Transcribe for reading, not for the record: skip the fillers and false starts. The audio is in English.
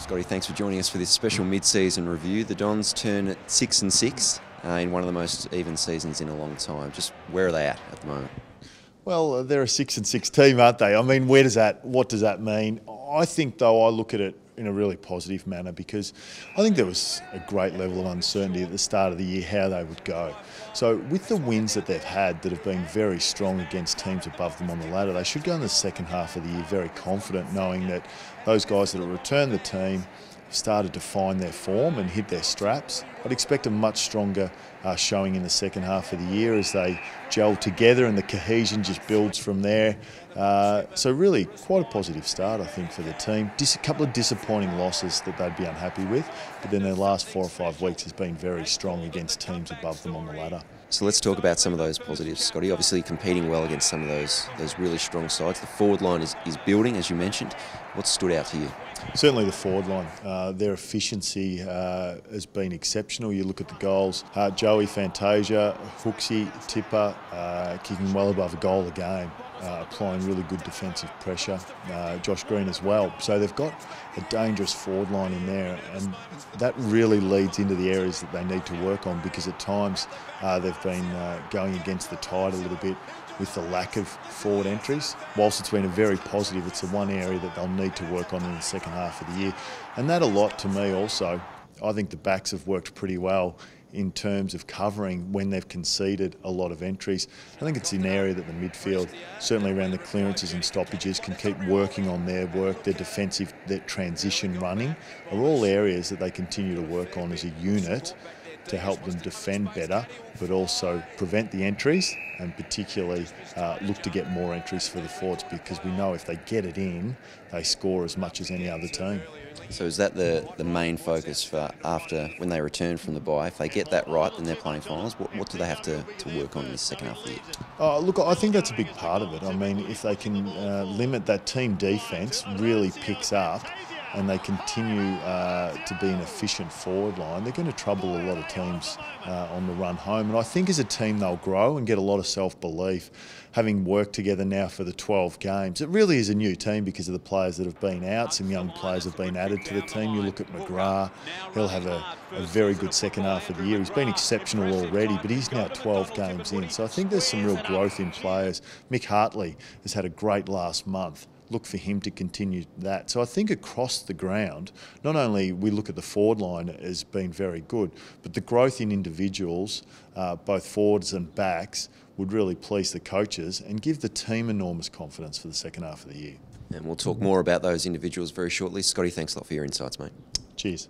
Scotty, thanks for joining us for this special mid-season review. The Dons turn at 6-6 in one of the most even seasons in a long time. Just where are they at the moment? Well, they're a 6-6 team, aren't they? I mean, what does that mean? I think, though, I look at it in a really positive manner because I think there was a great level of uncertainty at the start of the year how they would go. So with the wins that they've had that have been very strong against teams above them on the ladder, they should go in the second half of the year very confident, knowing that those guys that have returned the team have started to find their form and hit their straps. I'd expect a much stronger showing in the second half of the year as they gel together and the cohesion just builds from there. So really quite a positive start, I think, for the team. A couple of disappointing losses that they'd be unhappy with, but then their last 4 or 5 weeks has been very strong against teams above them on the ladder. So let's talk about some of those positives, Scotty. Obviously competing well against some of those really strong sides. The forward line is building, as you mentioned. What stood out to you? Certainly the forward line. Their efficiency has been exceptional. You look at the goals. Joey Fantasia, Hooksy, Tipper, kicking well above a goal a game. Applying really good defensive pressure. Josh Green as well. So they've got a dangerous forward line in there, and that really leads into the areas that they need to work on, because at times they've been going against the tide a little bit with the lack of forward entries. Whilst it's been a very positive, it's the one area that they'll need to work on in the second half of the year. And that a lot to me also. I think the backs have worked pretty well in terms of covering when they've conceded a lot of entries. I think it's an area that the midfield, certainly around the clearances and stoppages, can keep working on their work. Their defensive, their transition running are all areas that they continue to work on as a unit to help them defend better, but also prevent the entries, and particularly look to get more entries for the forwards, because we know if they get it in, they score as much as any other team. So is that the main focus for after when they return from the bye? If they get that right, then they're playing finals. What do they have to work on in the second half of the year? Look, I think that's a big part of it. I mean, if they can limit that team defence, really picks up, and they continue to be an efficient forward line, they're going to trouble a lot of teams on the run home. And I think as a team they'll grow and get a lot of self-belief, having worked together now for the 12 games. It really is a new team because of the players that have been out. Some young players have been added to the team. You look at McGrath, he'll have a very good second half of the year. He's been exceptional already, but he's now 12 games in. So I think there's some real growth in players. Mick Hartley has had a great last month. Look for him to continue that. So I think across the ground, not only we look at the forward line as being very good, but the growth in individuals, both forwards and backs, would really please the coaches and give the team enormous confidence for the second half of the year. And we'll talk more about those individuals very shortly. Scotty, thanks a lot for your insights, mate. Cheers.